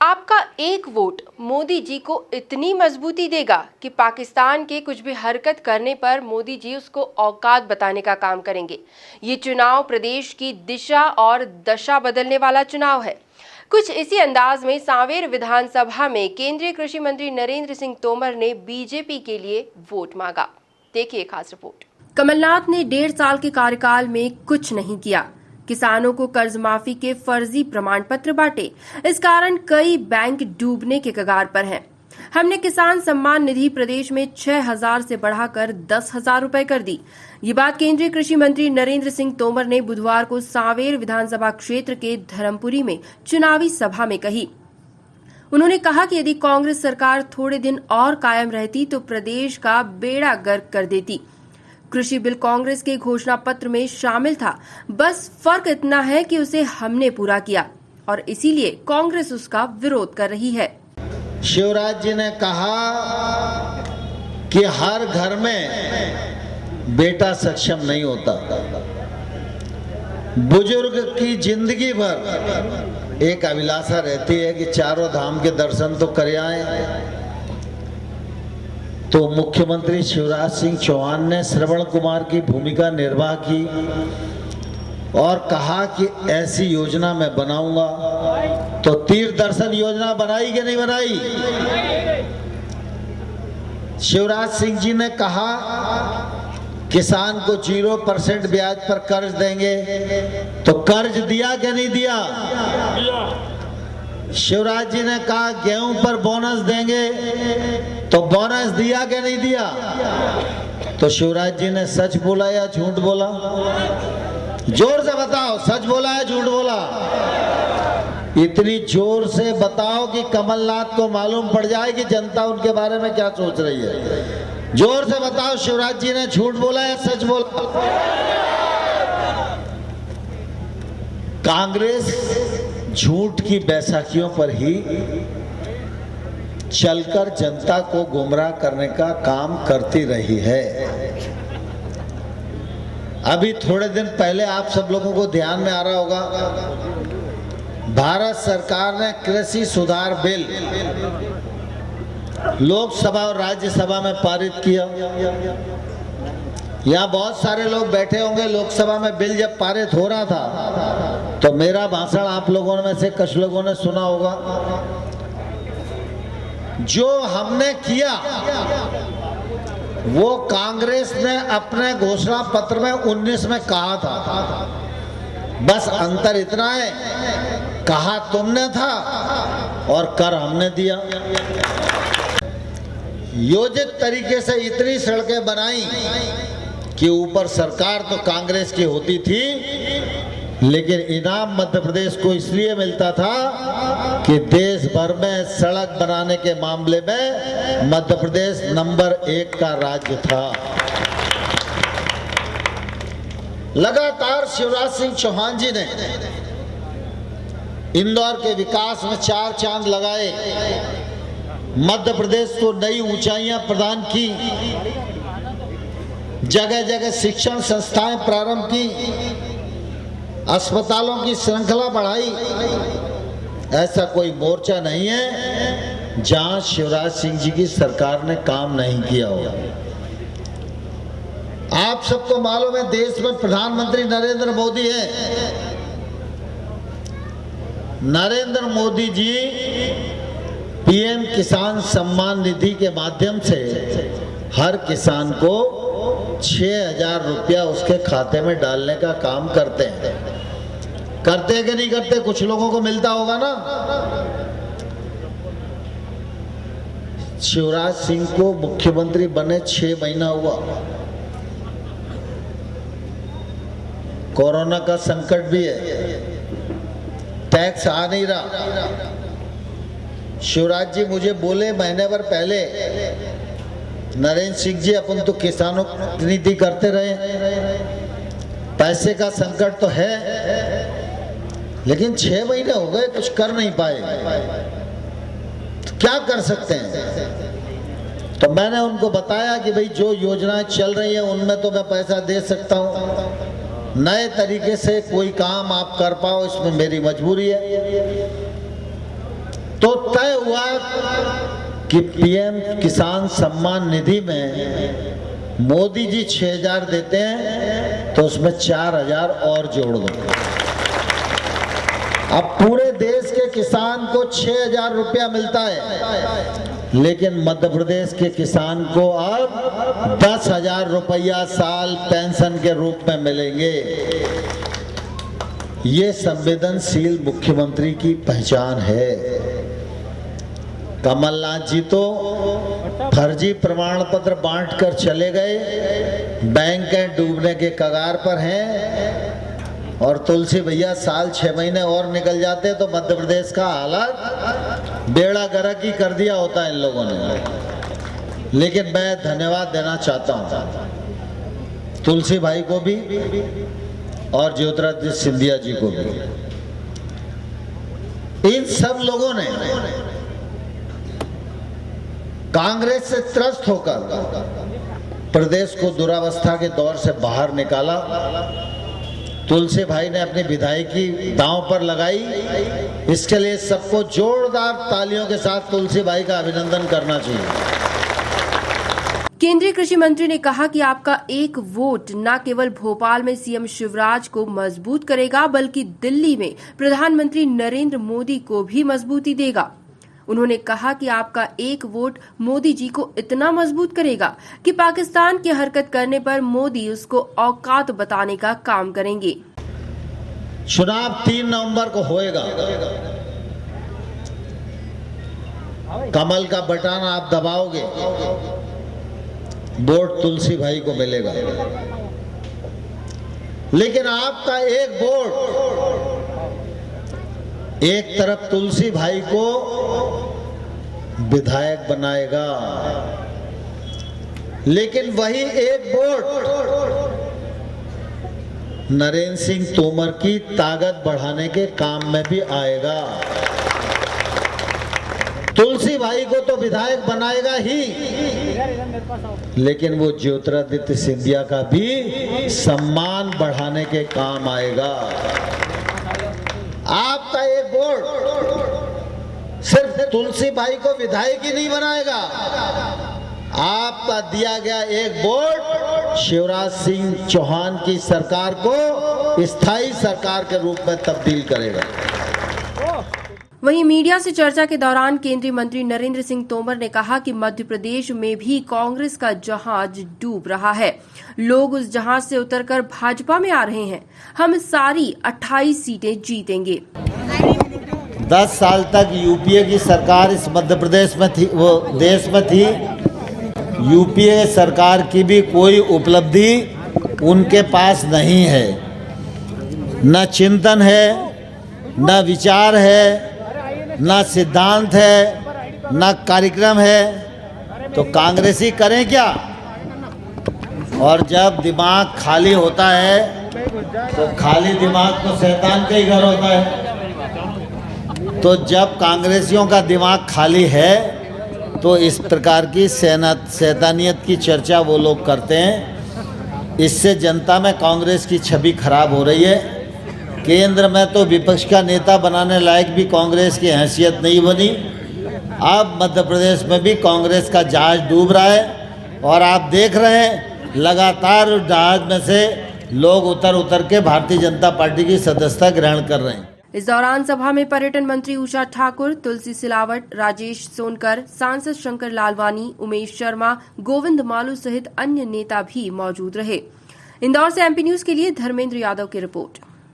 आपका एक वोट मोदी जी को इतनी मजबूती देगा कि पाकिस्तान के कुछ भी हरकत करने पर मोदी जी उसको औकात बताने का काम करेंगे। ये चुनाव प्रदेश की दिशा और दशा बदलने वाला चुनाव है। कुछ इसी अंदाज में सांवेर विधानसभा में केंद्रीय कृषि मंत्री नरेंद्र सिंह तोमर ने बीजेपी के लिए वोट मांगा। देखिए खास रिपोर्ट। कमलनाथ ने 1.5 साल के कार्यकाल में कुछ नहीं किया। किसानों को कर्ज माफी के फर्जी प्रमाण पत्र बांटे। इस कारण कई बैंक डूबने के कगार पर हैं। हमने किसान सम्मान निधि प्रदेश में 6,000 से बढ़ाकर 10,000 रुपए कर दी। ये बात केंद्रीय कृषि मंत्री नरेंद्र सिंह तोमर ने बुधवार को सांवेर विधानसभा क्षेत्र के धर्मपुरी में चुनावी सभा में कही। उन्होंने कहा कि यदि कांग्रेस सरकार थोड़े दिन और कायम रहती तो प्रदेश का बेड़ा गर्क कर देती। कृषि बिल कांग्रेस के घोषणा पत्र में शामिल था, बस फर्क इतना है कि उसे हमने पूरा किया और इसीलिए कांग्रेस उसका विरोध कर रही है। शिवराज जी ने कहा कि हर घर में बेटा सक्षम नहीं होता। बुजुर्ग की जिंदगी भर एक अभिलाषा रहती है कि चारों धाम के दर्शन तो कर आए। तो मुख्यमंत्री शिवराज सिंह चौहान ने श्रवण कुमार की भूमिका निर्वाह की और कहा कि ऐसी योजना मैं बनाऊंगा। तो तीर्थ दर्शन योजना बनाई कि नहीं बनाई? शिवराज सिंह जी ने कहा किसान को 0% ब्याज पर कर्ज देंगे, तो कर्ज दिया कि नहीं दिया? शिवराज जी ने कहा गेहूं पर बोनस देंगे, तो बोनस दिया कि नहीं दिया? तो शिवराज जी ने सच बोला या झूठ बोला? जोर से बताओ, सच बोला या झूठ बोला? इतनी जोर से बताओ कि कमलनाथ को मालूम पड़ जाए कि जनता उनके बारे में क्या सोच रही है। जोर से बताओ, शिवराज जी ने झूठ बोला या सच बोला? कांग्रेस झूठ की बैसाखियों पर ही चलकर जनता को गुमराह करने का काम करती रही है। अभी थोड़े दिन पहले आप सब लोगों को ध्यान में आ रहा होगा, भारत सरकार ने कृषि सुधार बिल लोकसभा और राज्यसभा में पारित किया। यहाँ बहुत सारे लोग बैठे होंगे। लोकसभा में बिल जब पारित हो रहा था तो मेरा भाषण आप लोगों में से कुछ लोगों ने सुना होगा। जो हमने किया वो कांग्रेस ने अपने घोषणा पत्र में 19 में कहा था। बस अंतर इतना है, कहा तुमने था और कर हमने दिया। योजित तरीके से इतनी सड़कें बनाई कि ऊपर सरकार तो कांग्रेस की होती थी, लेकिन इनाम मध्य प्रदेश को इसलिए मिलता था कि देश भर में सड़क बनाने के मामले में मध्य प्रदेश नंबर 1 का राज्य था। लगातार शिवराज सिंह चौहान जी ने इंदौर के विकास में 4 चांद लगाए, मध्य प्रदेश को नई ऊंचाइयां प्रदान की, जगह जगह शिक्षण संस्थाएं प्रारंभ की, अस्पतालों की श्रृंखला बढ़ाई। ऐसा कोई मोर्चा नहीं है जहां शिवराज सिंह जी की सरकार ने काम नहीं किया हो। आप सबको मालूम है देश में प्रधानमंत्री नरेंद्र मोदी है। नरेंद्र मोदी जी पीएम किसान सम्मान निधि के माध्यम से हर किसान को 6,000 रुपया उसके खाते में डालने का काम करते हैं। करते कि नहीं करते? कुछ लोगों को मिलता होगा ना। शिवराज सिंह को मुख्यमंत्री बने 6 महीना हुआ। कोरोना का संकट भी है, टैक्स आ नहीं रहा। शिवराज जी मुझे बोले महीने भर पहले, नरेंद्र सिंह जी अपन तो किसानों की नीति करते रहे, पैसे का संकट तो है, लेकिन 6 महीने हो गए कुछ कर नहीं पाए, तो क्या कर सकते हैं? तो मैंने उनको बताया कि भाई जो योजनाएं चल रही हैं उनमें तो मैं पैसा दे सकता हूं, नए तरीके से कोई काम आप कर पाओ इसमें मेरी मजबूरी है। तो तय हुआ कि पीएम किसान सम्मान निधि में मोदी जी 6,000 देते हैं तो उसमें 4,000 और जोड़ दो। अब पूरे देश के किसान को 6,000 रुपया मिलता है, लेकिन मध्य प्रदेश के किसान को अब 10,000 रुपया साल पेंशन के रूप में मिलेंगे। ये संवेदनशील मुख्यमंत्री की पहचान है। कमलनाथ जी तो फर्जी प्रमाण पत्र बांटकर चले गए, बैंकें डूबने के कगार पर हैं, और तुलसी भैया साल 6 महीने और निकल जाते तो मध्य प्रदेश का हालत बेड़ा गर्क ही कर दिया होता इन लोगों ने। लेकिन मैं धन्यवाद देना चाहता हूं तुलसी भाई को भी और ज्योतिरादित्य सिंधिया जी को भी। इन सब लोगों ने कांग्रेस से त्रस्त होकर प्रदेश को दुरावस्था के दौर से बाहर निकाला। तुलसी भाई ने अपनी विधायकी दांव पर लगाई। इसके लिए सबको जोरदार तालियों के साथ तुलसी भाई का अभिनंदन करना चाहिए। केंद्रीय कृषि मंत्री ने कहा कि आपका एक वोट न केवल भोपाल में सीएम शिवराज को मजबूत करेगा, बल्कि दिल्ली में प्रधानमंत्री नरेंद्र मोदी को भी मजबूती देगा। उन्होंने कहा कि आपका एक वोट मोदी जी को इतना मजबूत करेगा कि पाकिस्तान की हरकत करने पर मोदी उसको औकात बताने का काम करेंगे। चुनाव 3 नवंबर को होएगा। कमल का बटन आप दबाओगे, वोट तुलसी भाई को मिलेगा। लेकिन आपका एक वोट एक तरफ तुलसी भाई को विधायक बनाएगा, लेकिन वही एक वोट नरेंद्र सिंह तोमर की ताकत बढ़ाने के काम में भी आएगा। तुलसी भाई को तो विधायक बनाएगा ही, लेकिन वो ज्योतिरादित्य सिंधिया का भी सम्मान बढ़ाने के काम आएगा। आपका एक वोट सिर्फ तुलसी भाई को विधायक ही नहीं बनाएगा, आपका दिया गया एक वोट शिवराज सिंह चौहान की सरकार को स्थायी सरकार के रूप में तब्दील करेगा। वहीं मीडिया से चर्चा के दौरान केंद्रीय मंत्री नरेंद्र सिंह तोमर ने कहा कि मध्य प्रदेश में भी कांग्रेस का जहाज डूब रहा है। लोग उस जहाज से उतरकर भाजपा में आ रहे हैं। हम सारी 28 सीटें जीतेंगे। 10 साल तक यूपीए की सरकार इस मध्य प्रदेश में थी, वो देश में थी। यूपीए सरकार की भी कोई उपलब्धि उनके पास नहीं है, न चिंतन है, न विचार है, न सिद्धांत है, न कार्यक्रम है, तो कांग्रेसी करें क्या? और जब दिमाग खाली होता है तो खाली दिमाग तो शैतान का ही घर होता है। तो जब कांग्रेसियों का दिमाग खाली है तो इस प्रकार की शैतानियत की चर्चा वो लोग करते हैं। इससे जनता में कांग्रेस की छवि खराब हो रही है। केंद्र में तो विपक्ष का नेता बनाने लायक भी कांग्रेस की हैसियत नहीं बनी। अब मध्य प्रदेश में भी कांग्रेस का जहाज डूब रहा है और आप देख रहे हैं लगातार उस जहाज में से लोग उतर के भारतीय जनता पार्टी की सदस्यता ग्रहण कर रहे हैं। इस दौरान सभा में पर्यटन मंत्री उषा ठाकुर, तुलसी सिलावट, राजेश सोनकर, सांसद शंकर लालवानी, उमेश शर्मा, गोविंद मालू सहित अन्य नेता भी मौजूद रहे। इंदौर से एमपी न्यूज के लिए धर्मेंद्र यादव की रिपोर्ट।